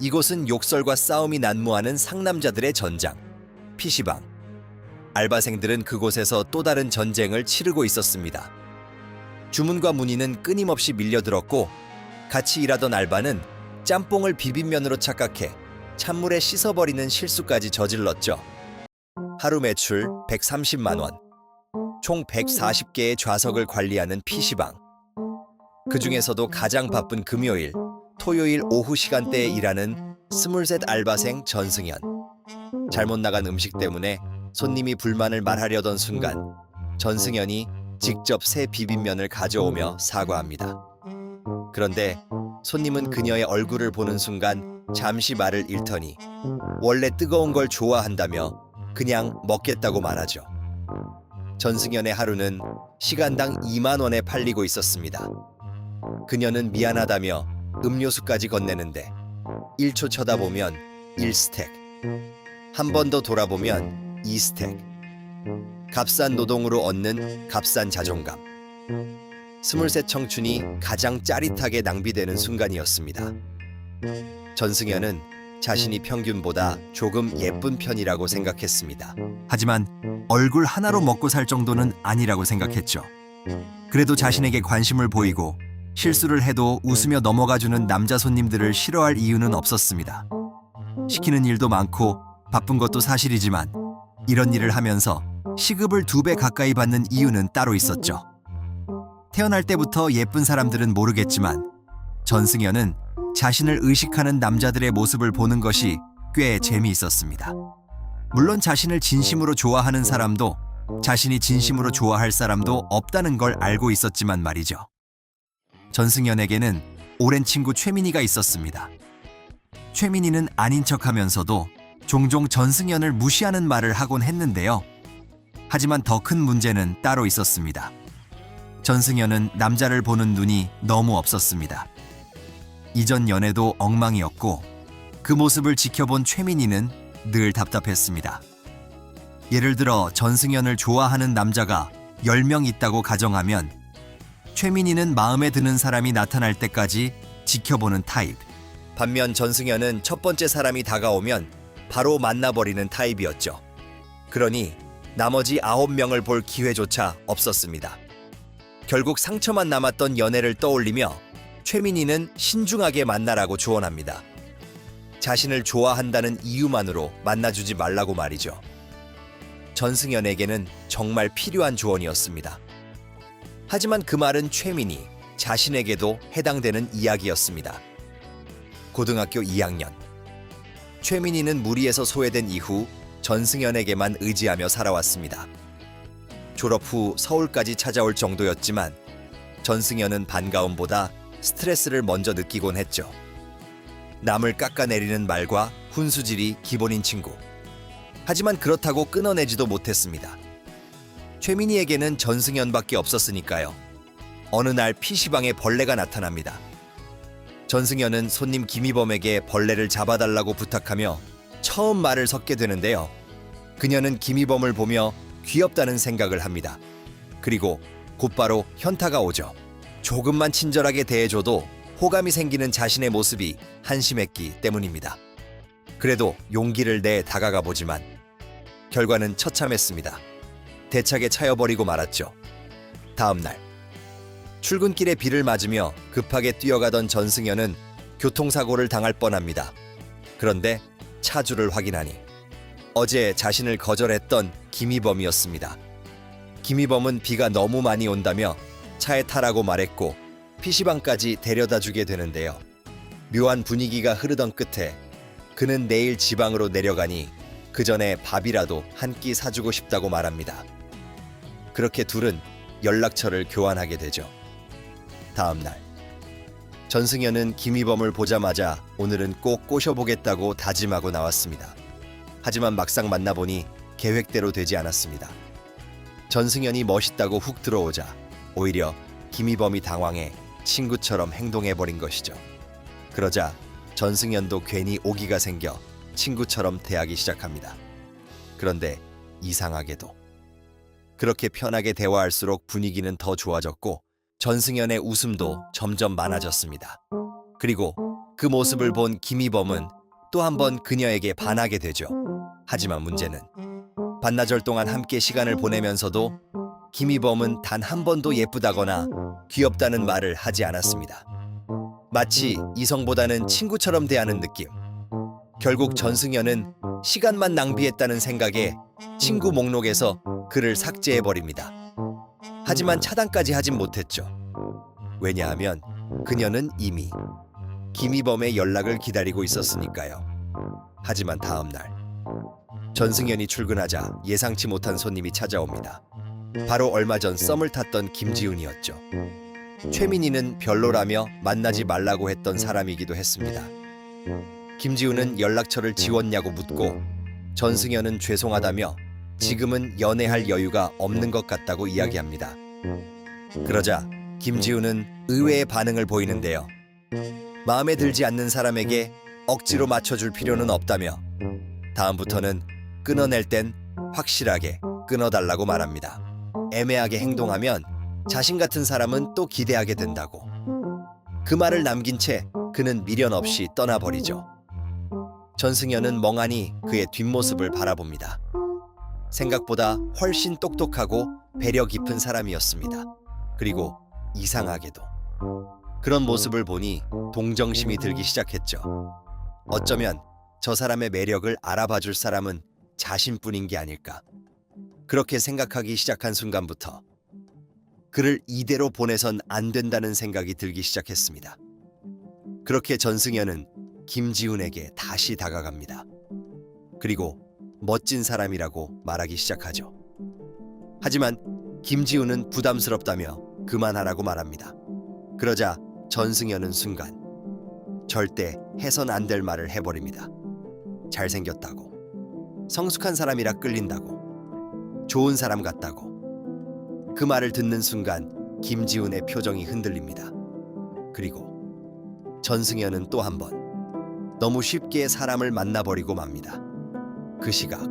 이곳은 욕설과 싸움이 난무하는 상남자들의 전장, PC방. 알바생들은 그곳에서 또 다른 전쟁을 치르고 있었습니다. 주문과 문의는 끊임없이 밀려들었고 같이 일하던 알바는 짬뽕을 비빔면으로 착각해 찬물에 씻어버리는 실수까지 저질렀죠. 하루 매출 130만 원, 총 140개의 좌석을 관리하는 PC방. 그 중에서도 가장 바쁜 금요일, 토요일 오후 시간대에 일하는 23 알바생 전승현. 잘못 나간 음식 때문에 손님이 불만을 말하려던 순간 전승현이 직접 새 비빔면을 가져오며 사과합니다. 그런데 손님은 그녀의 얼굴을 보는 순간 잠시 말을 잃더니 원래 뜨거운 걸 좋아한다며 그냥 먹겠다고 말하죠. 전승현의 하루는 시간당 2만 원에 팔리고 있었습니다. 그녀는 미안하다며 음료수까지 건네는데 1초 쳐다보면 1스택, 한 번 더 돌아보면 2스택. 값싼 노동으로 얻는 값싼 자존감. 23 청춘이 가장 짜릿하게 낭비되는 순간이었습니다. 전승현은 자신이 평균보다 조금 예쁜 편이라고 생각했습니다. 하지만 얼굴 하나로 먹고 살 정도는 아니라고 생각했죠. 그래도 자신에게 관심을 보이고 실수를 해도 웃으며 넘어가주는 남자 손님들을 싫어할 이유는 없었습니다. 시키는 일도 많고 바쁜 것도 사실이지만 이런 일을 하면서 시급을 2배 가까이 받는 이유는 따로 있었죠. 태어날 때부터 예쁜 사람들은 모르겠지만 전승현은 자신을 의식하는 남자들의 모습을 보는 것이 꽤 재미있었습니다. 물론 자신을 진심으로 좋아하는 사람도 자신이 진심으로 좋아할 사람도 없다는 걸 알고 있었지만 말이죠. 전승현에게는 오랜 친구 최민희가 있었습니다. 최민희는 아닌 척하면서도 종종 전승현을 무시하는 말을 하곤 했는데요. 하지만 더 큰 문제는 따로 있었습니다. 전승현은 남자를 보는 눈이 너무 없었습니다. 이전 연애도 엉망이었고 그 모습을 지켜본 최민희는 늘 답답했습니다. 예를 들어 전승현을 좋아하는 남자가 10명 있다고 가정하면 최민희는 마음에 드는 사람이 나타날 때까지 지켜보는 타입. 반면 전승현은 첫 번째 사람이 다가오면 바로 만나버리는 타입이었죠. 그러니 나머지 9명을 볼 기회조차 없었습니다. 결국 상처만 남았던 연애를 떠올리며 최민희는 신중하게 만나라고 조언합니다. 자신을 좋아한다는 이유만으로 만나주지 말라고 말이죠. 전승현에게는 정말 필요한 조언이었습니다. 하지만 그 말은 최민희 자신에게도 해당되는 이야기였습니다. 고등학교 2학년. 최민희는 무리에서 소외된 이후 전승현에게만 의지하며 살아왔습니다. 졸업 후 서울까지 찾아올 정도였지만 전승현은 반가움보다 스트레스를 먼저 느끼곤 했죠. 남을 깎아내리는 말과 훈수질이 기본인 친구. 하지만 그렇다고 끊어내지도 못했습니다. 최민희에게는 전승현밖에 없었으니까요. 어느 날 PC방에 벌레가 나타납니다. 전승현은 손님 김희범에게 벌레를 잡아달라고 부탁하며 처음 말을 섞게 되는데요. 그녀는 김희범을 보며 귀엽다는 생각을 합니다. 그리고 곧바로 현타가 오죠. 조금만 친절하게 대해줘도 호감이 생기는 자신의 모습이 한심했기 때문입니다. 그래도 용기를 내 다가가 보지만 결과는 처참했습니다. 대차게 차여버리고 말았죠. 다음 날 출근길에 비를 맞으며 급하게 뛰어가던 전승현은 교통사고를 당할 뻔합니다. 그런데 차주를 확인하니 어제 자신을 거절했던 김희범이었습니다. 김희범은 비가 너무 많이 온다며 차에 타라고 말했고 PC방까지 데려다주게 되는데요. 묘한 분위기가 흐르던 끝에 그는 내일 지방으로 내려가니 그 전에 밥이라도 한 끼 사주고 싶다고 말합니다. 그렇게 둘은 연락처를 교환하게 되죠. 다음 날 전승현은 김희범을 보자마자 오늘은 꼭 꼬셔보겠다고 다짐하고 나왔습니다. 하지만 막상 만나보니 계획대로 되지 않았습니다. 전승현이 멋있다고 훅 들어오자 오히려 김희범이 당황해 친구처럼 행동해버린 것이죠. 그러자 전승현도 괜히 오기가 생겨 친구처럼 대하기 시작합니다. 그런데 이상하게도 그렇게 편하게 대화할수록 분위기는 더 좋아졌고 전승현의 웃음도 점점 많아졌습니다. 그리고 그 모습을 본 김희범은 또 한 번 그녀에게 반하게 되죠. 하지만 문제는 반나절 동안 함께 시간을 보내면서도 김희범은 단 한 번도 예쁘다거나 귀엽다는 말을 하지 않았습니다. 마치 이성보다는 친구처럼 대하는 느낌. 결국 전승연은 시간만 낭비했다는 생각에 친구 목록에서 그를 삭제해버립니다. 하지만 차단까지 하진 못했죠. 왜냐하면 그녀는 이미 김희범의 연락을 기다리고 있었으니까요. 하지만 다음 날 전승연이 출근하자 예상치 못한 손님이 찾아옵니다. 바로 얼마 전 썸을 탔던 김지훈이었죠. 최민희는 별로라며 만나지 말라고 했던 사람이기도 했습니다. 김지훈은 연락처를 지웠냐고 묻고 전승연은 죄송하다며 지금은 연애할 여유가 없는 것 같다고 이야기합니다. 그러자 김지훈은 의외의 반응을 보이는데요. 마음에 들지 않는 사람에게 억지로 맞춰줄 필요는 없다며 다음부터는 끊어낼 땐 확실하게 끊어달라고 말합니다. 애매하게 행동하면 자신 같은 사람은 또 기대하게 된다고. 그 말을 남긴 채 그는 미련 없이 떠나버리죠. 전승연은 멍하니 그의 뒷모습을 바라봅니다. 생각보다 훨씬 똑똑하고 배려 깊은 사람이었습니다. 그리고 이상하게도 그런 모습을 보니 동정심이 들기 시작했죠. 어쩌면 저 사람의 매력을 알아봐줄 사람은 자신뿐인 게 아닐까. 그렇게 생각하기 시작한 순간부터 그를 이대로 보내선 안 된다는 생각이 들기 시작했습니다. 그렇게 전승연은 김지훈에게 다시 다가갑니다. 그리고 멋진 사람이라고 말하기 시작하죠. 하지만 김지훈은 부담스럽다며 그만하라고 말합니다. 그러자 전승연은 순간 절대 해선 안 될 말을 해버립니다. 잘생겼다고, 성숙한 사람이라 끌린다고, 좋은 사람 같다고. 그 말을 듣는 순간 김지훈의 표정이 흔들립니다. 그리고 전승연은 또 한 번 너무 쉽게 사람을 만나버리고 맙니다. 그 시각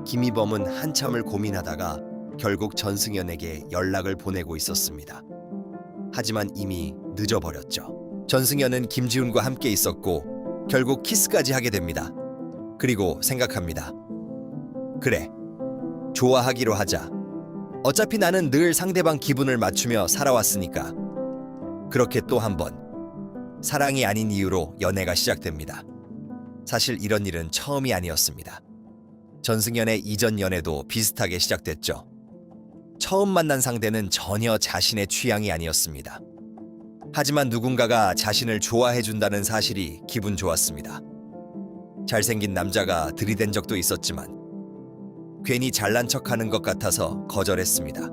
김희범은 한참을 고민하다가 결국 전승연에게 연락을 보내고 있었습니다. 하지만 이미 늦어버렸죠. 전승연은 김지훈과 함께 있었고 결국 키스까지 하게 됩니다. 그리고 생각합니다. 그래, 좋아하기로 하자. 어차피 나는 늘 상대방 기분을 맞추며 살아왔으니까. 그렇게 또 한 번 사랑이 아닌 이유로 연애가 시작됩니다. 사실 이런 일은 처음이 아니었습니다. 전승연의 이전 연애도 비슷하게 시작됐죠. 처음 만난 상대는 전혀 자신의 취향이 아니었습니다. 하지만 누군가가 자신을 좋아해준다는 사실이 기분 좋았습니다. 잘생긴 남자가 들이댄 적도 있었지만 괜히 잘난 척하는 것 같아서 거절했습니다.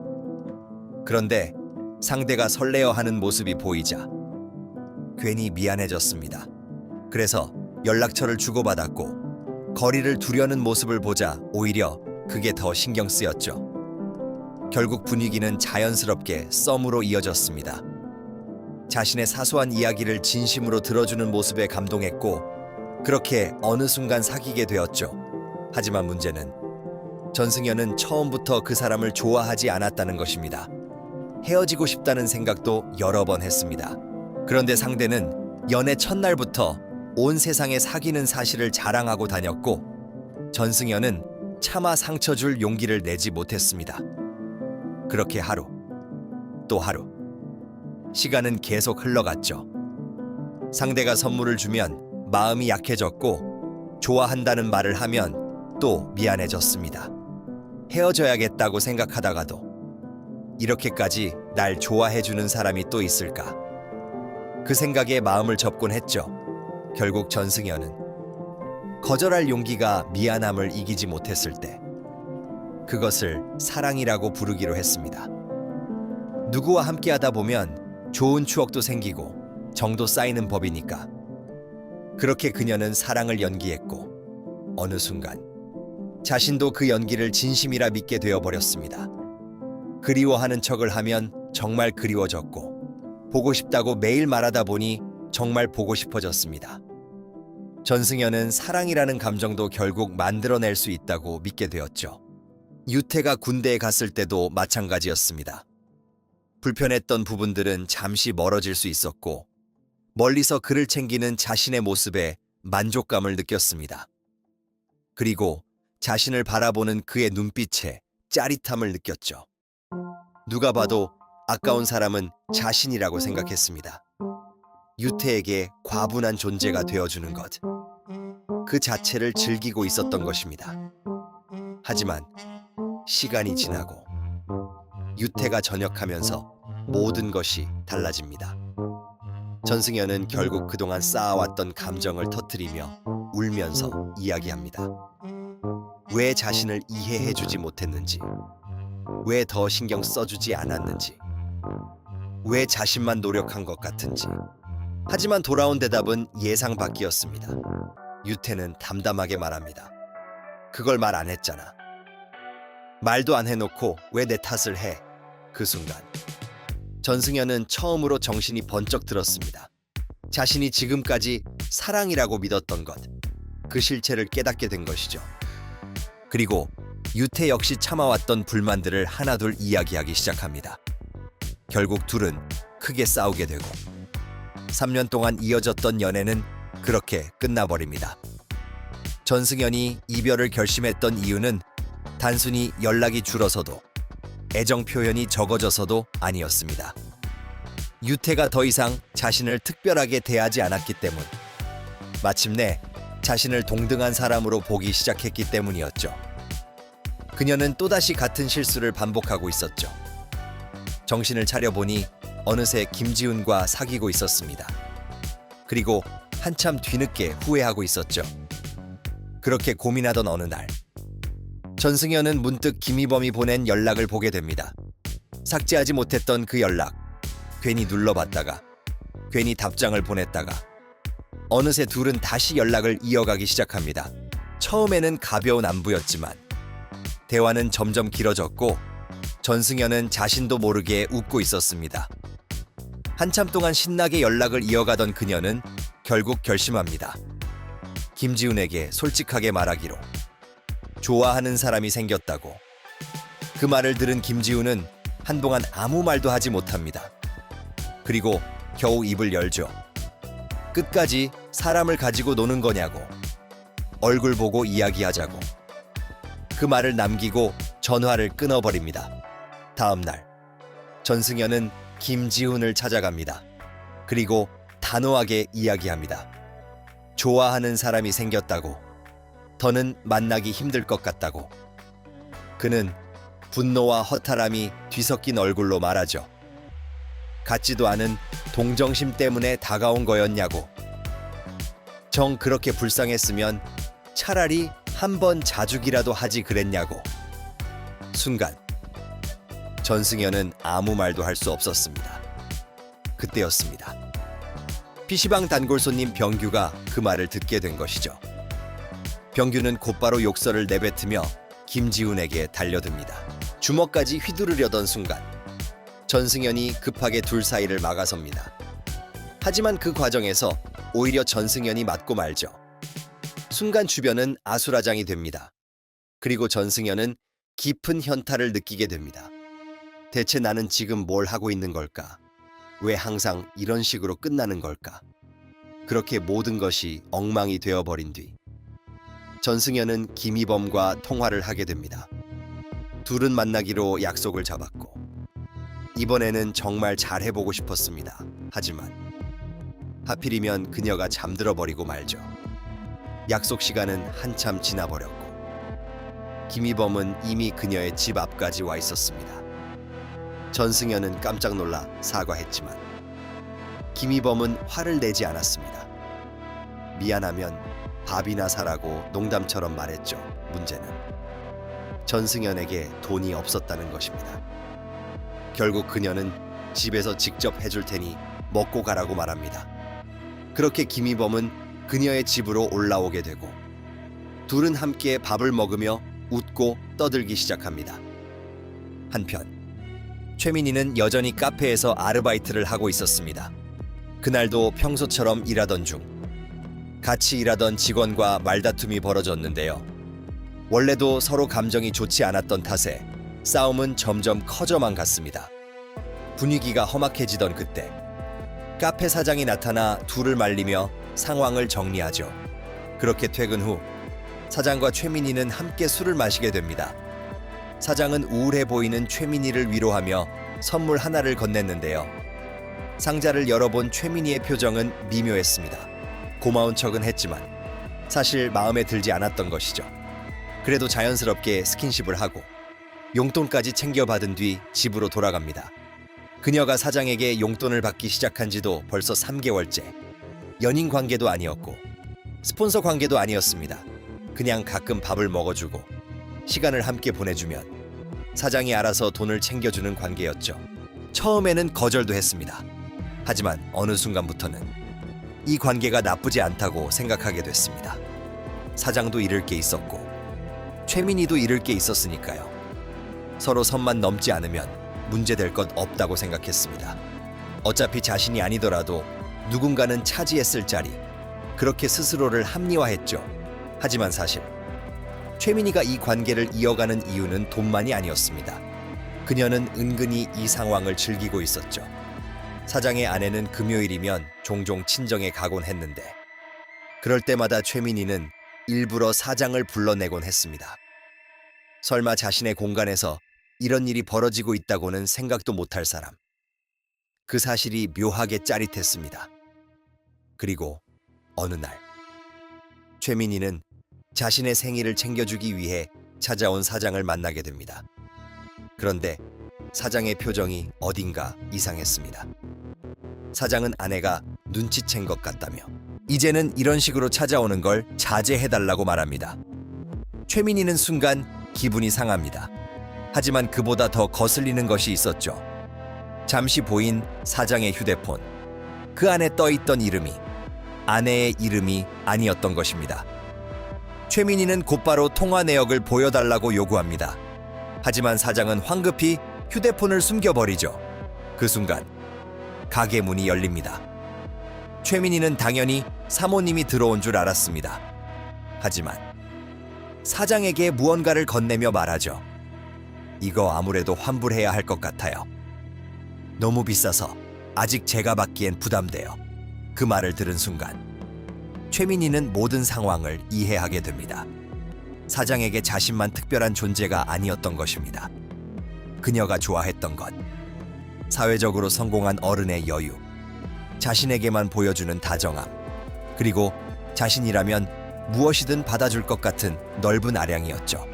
그런데 상대가 설레어하는 모습이 보이자 괜히 미안해졌습니다. 그래서 연락처를 주고받았고 거리를 두려는 모습을 보자 오히려 그게 더 신경 쓰였죠. 결국 분위기는 자연스럽게 썸으로 이어졌습니다. 자신의 사소한 이야기를 진심으로 들어주는 모습에 감동했고 그렇게 어느 순간 사귀게 되었죠. 하지만 문제는 전승연은 처음부터 그 사람을 좋아하지 않았다는 것입니다. 헤어지고 싶다는 생각도 여러 번 했습니다. 그런데 상대는 연애 첫날부터 온 세상에 사귀는 사실을 자랑하고 다녔고 전승연은 차마 상처 줄 용기를 내지 못했습니다. 그렇게 하루 또 하루 시간은 계속 흘러갔죠. 상대가 선물을 주면 마음이 약해졌고 좋아한다는 말을 하면 또 미안해졌습니다. 헤어져야겠다고 생각하다가도 이렇게까지 날 좋아해주는 사람이 또 있을까? 그 생각에 마음을 접곤 했죠. 결국 전승연은 거절할 용기가 미안함을 이기지 못했을 때 그것을 사랑이라고 부르기로 했습니다. 누구와 함께하다 보면 좋은 추억도 생기고 정도 쌓이는 법이니까. 그렇게 그녀는 사랑을 연기했고 어느 순간 자신도 그 연기를 진심이라 믿게 되어버렸습니다. 그리워하는 척을 하면 정말 그리워졌고 보고 싶다고 매일 말하다 보니 정말 보고 싶어졌습니다. 전승연은 사랑이라는 감정도 결국 만들어낼 수 있다고 믿게 되었죠. 유태가 군대에 갔을 때도 마찬가지였습니다. 불편했던 부분들은 잠시 멀어질 수 있었고 멀리서 그를 챙기는 자신의 모습에 만족감을 느꼈습니다. 그리고 자신을 바라보는 그의 눈빛에 짜릿함을 느꼈죠. 누가 봐도 아까운 사람은 자신이라고 생각했습니다. 유태에게 과분한 존재가 되어주는 것. 그 자체를 즐기고 있었던 것입니다. 하지만 시간이 지나고 유태가 전역하면서 모든 것이 달라집니다. 전승연은 결국 그동안 쌓아왔던 감정을 터뜨리며 울면서 이야기합니다. 왜 자신을 이해해주지 못했는지, 왜 더 신경 써주지 않았는지, 왜 자신만 노력한 것 같은지. 하지만 돌아온 대답은 예상 밖이었습니다. 유태는 담담하게 말합니다. 그걸 말 안 했잖아. 말도 안 해놓고 왜 내 탓을 해? 그 순간 전승연은 처음으로 정신이 번쩍 들었습니다. 자신이 지금까지 사랑이라고 믿었던 것, 그 실체를 깨닫게 된 것이죠. 그리고 유태 역시 참아왔던 불만들을 하나둘 이야기하기 시작합니다. 결국 둘은 크게 싸우게 되고 3년 동안 이어졌던 연애는 그렇게 끝나버립니다. 전승연이 이별을 결심했던 이유는 단순히 연락이 줄어서도 애정 표현이 적어져서도 아니었습니다. 유태가 더 이상 자신을 특별하게 대하지 않았기 때문, 마침내 자신을 동등한 사람으로 보기 시작했기 때문이었죠. 그녀는 또다시 같은 실수를 반복하고 있었죠. 정신을 차려보니 어느새 김지훈과 사귀고 있었습니다. 그리고 한참 뒤늦게 후회하고 있었죠. 그렇게 고민하던 어느 날, 전승연은 문득 김희범이 보낸 연락을 보게 됩니다. 삭제하지 못했던 그 연락, 괜히 눌러봤다가, 괜히 답장을 보냈다가, 어느새 둘은 다시 연락을 이어가기 시작합니다. 처음에는 가벼운 안부였지만 대화는 점점 길어졌고 전승연은 자신도 모르게 웃고 있었습니다. 한참 동안 신나게 연락을 이어가던 그녀는 결국 결심합니다. 김지훈에게 솔직하게 말하기로. 좋아하는 사람이 생겼다고. 그 말을 들은 김지훈은 한동안 아무 말도 하지 못합니다. 그리고 겨우 입을 열죠. 끝까지 사람을 가지고 노는 거냐고. 얼굴 보고 이야기하자고. 그 말을 남기고 전화를 끊어버립니다. 다음 날, 전승연은 김지훈을 찾아갑니다. 그리고 단호하게 이야기합니다. 좋아하는 사람이 생겼다고. 더는 만나기 힘들 것 같다고. 그는 분노와 허탈함이 뒤섞인 얼굴로 말하죠. 같지도 않은 동정심 때문에 다가온 거였냐고. 정 그렇게 불쌍했으면 차라리 한번 자죽이라도 하지 그랬냐고. 순간 전승연은 아무 말도 할 수 없었습니다. 그때였습니다. PC방 단골 손님 병규가 그 말을 듣게 된 것이죠. 병규는 곧바로 욕설을 내뱉으며 김지훈에게 달려듭니다. 주먹까지 휘두르려던 순간 전승연이 급하게 둘 사이를 막아섭니다. 하지만 그 과정에서 오히려 전승연이 맞고 말죠. 순간 주변은 아수라장이 됩니다. 그리고 전승연은 깊은 현타를 느끼게 됩니다. 대체 나는 지금 뭘 하고 있는 걸까? 왜 항상 이런 식으로 끝나는 걸까? 그렇게 모든 것이 엉망이 되어버린 뒤 전승연은 김희범과 통화를 하게 됩니다. 둘은 만나기로 약속을 잡았고 이번에는 정말 잘해보고 싶었습니다. 하지만 하필이면 그녀가 잠들어 버리고 말죠. 약속 시간은 한참 지나버렸고 김희범은 이미 그녀의 집 앞까지 와 있었습니다. 전승연은 깜짝 놀라 사과했지만 김희범은 화를 내지 않았습니다. 미안하면 밥이나 사라고 농담처럼 말했죠. 문제는 전승연에게 돈이 없었다는 것입니다. 결국 그녀는 집에서 직접 해줄 테니 먹고 가라고 말합니다. 그렇게 김희범은 그녀의 집으로 올라오게 되고 둘은 함께 밥을 먹으며 웃고 떠들기 시작합니다. 한편 최민희는 여전히 카페에서 아르바이트를 하고 있었습니다. 그날도 평소처럼 일하던 중 같이 일하던 직원과 말다툼이 벌어졌는데요. 원래도 서로 감정이 좋지 않았던 탓에 싸움은 점점 커져만 갔습니다. 분위기가 험악해지던 그때 카페 사장이 나타나 둘을 말리며 상황을 정리하죠. 그렇게 퇴근 후 사장과 최민희는 함께 술을 마시게 됩니다. 사장은 우울해 보이는 최민희를 위로하며 선물 하나를 건넸는데요. 상자를 열어본 최민희의 표정은 미묘했습니다. 고마운 척은 했지만 사실 마음에 들지 않았던 것이죠. 그래도 자연스럽게 스킨십을 하고 용돈까지 챙겨받은 뒤 집으로 돌아갑니다. 그녀가 사장에게 용돈을 받기 시작한 지도 벌써 3개월째. 연인 관계도 아니었고 스폰서 관계도 아니었습니다. 그냥 가끔 밥을 먹어주고 시간을 함께 보내주면 사장이 알아서 돈을 챙겨주는 관계였죠. 처음에는 거절도 했습니다. 하지만 어느 순간부터는 이 관계가 나쁘지 않다고 생각하게 됐습니다. 사장도 잃을 게 있었고 최민희도 잃을 게 있었으니까요. 서로 선만 넘지 않으면 문제될 것 없다고 생각했습니다. 어차피 자신이 아니더라도 누군가는 차지했을 자리, 그렇게 스스로를 합리화했죠. 하지만 사실 최민희가 이 관계를 이어가는 이유는 돈만이 아니었습니다. 그녀는 은근히 이 상황을 즐기고 있었죠. 사장의 아내는 금요일이면 종종 친정에 가곤 했는데 그럴 때마다 최민희는 일부러 사장을 불러내곤 했습니다. 설마 자신의 공간에서 이런 일이 벌어지고 있다고는 생각도 못할 사람. 그 사실이 묘하게 짜릿했습니다. 그리고 어느 날 최민희는 자신의 생일을 챙겨주기 위해 찾아온 사장을 만나게 됩니다. 그런데 사장의 표정이 어딘가 이상했습니다. 사장은 아내가 눈치챈 것 같다며 이제는 이런 식으로 찾아오는 걸 자제해달라고 말합니다. 최민희는 순간 기분이 상합니다. 하지만 그보다 더 거슬리는 것이 있었죠. 잠시 보인 사장의 휴대폰. 그 안에 떠있던 이름이 아내의 이름이 아니었던 것입니다. 최민희는 곧바로 통화 내역을 보여달라고 요구합니다. 하지만 사장은 황급히 휴대폰을 숨겨버리죠. 그 순간 가게 문이 열립니다. 최민희는 당연히 사모님이 들어온 줄 알았습니다. 하지만 사장에게 무언가를 건네며 말하죠. 이거 아무래도 환불해야 할 것 같아요. 너무 비싸서 아직 제가 받기엔 부담돼요. 그 말을 들은 순간 최민희는 모든 상황을 이해하게 됩니다. 사장에게 자신만 특별한 존재가 아니었던 것입니다. 그녀가 좋아했던 것, 사회적으로 성공한 어른의 여유, 자신에게만 보여주는 다정함, 그리고 자신이라면 무엇이든 받아줄 것 같은 넓은 아량이었죠.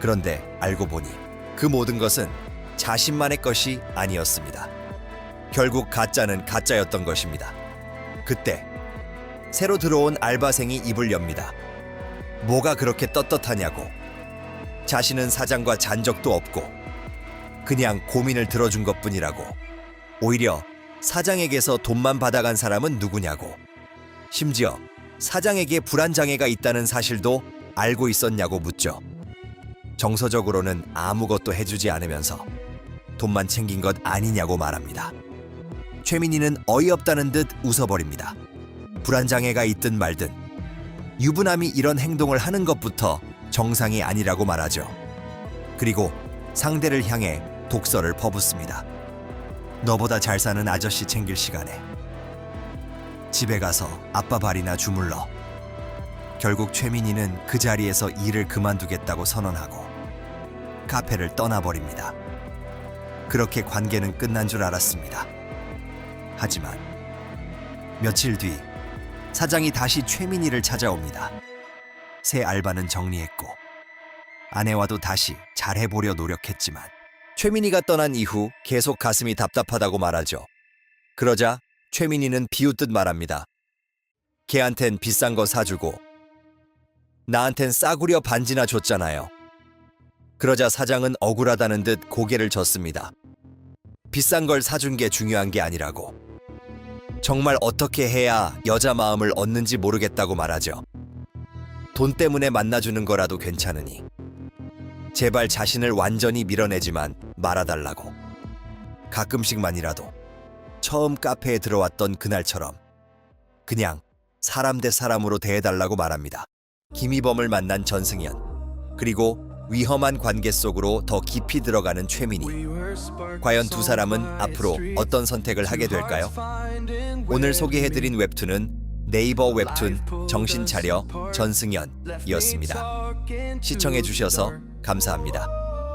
그런데 알고 보니 그 모든 것은 자신만의 것이 아니었습니다. 결국 가짜는 가짜였던 것입니다. 그때 새로 들어온 알바생이 입을 엽니다. 뭐가 그렇게 떳떳하냐고. 자신은 사장과 잔 적도 없고 그냥 고민을 들어준 것뿐이라고. 오히려 사장에게서 돈만 받아간 사람은 누구냐고. 심지어 사장에게 불안장애가 있다는 사실도 알고 있었냐고 묻죠. 정서적으로는 아무것도 해주지 않으면서 돈만 챙긴 것 아니냐고 말합니다. 최민희는 어이없다는 듯 웃어버립니다. 불안장애가 있든 말든 유부남이 이런 행동을 하는 것부터 정상이 아니라고 말하죠. 그리고 상대를 향해 독설을 퍼붓습니다. 너보다 잘 사는 아저씨 챙길 시간에 집에 가서 아빠 발이나 주물러. 결국 최민희는 그 자리에서 일을 그만두겠다고 선언하고 카페를 떠나버립니다. 그렇게 관계는 끝난 줄 알았습니다. 하지만 며칠 뒤 사장이 다시 최민희를 찾아옵니다. 새 알바는 정리했고 아내와도 다시 잘해보려 노력했지만 최민희가 떠난 이후 계속 가슴이 답답하다고 말하죠. 그러자 최민희는 비웃듯 말합니다. 걔한텐 비싼 거 사주고 나한텐 싸구려 반지나 줬잖아요. 그러자 사장은 억울하다는 듯 고개를 젓습니다. 비싼 걸 사준 게 중요한 게 아니라고. 정말 어떻게 해야 여자 마음을 얻는지 모르겠다고 말하죠. 돈 때문에 만나주는 거라도 괜찮으니 제발 자신을 완전히 밀어내지만 말아달라고. 가끔씩만이라도 처음 카페에 들어왔던 그날처럼 그냥 사람 대 사람으로 대해달라고 말합니다. 김희범을 만난 전승현, 그리고 위험한 관계 속으로 더 깊이 들어가는 최민희. 과연 두 사람은 앞으로 어떤 선택을 하게 될까요? 오늘 소개해드린 웹툰은 네이버 웹툰 정신차려 전승연이었습니다. 시청해주셔서 감사합니다.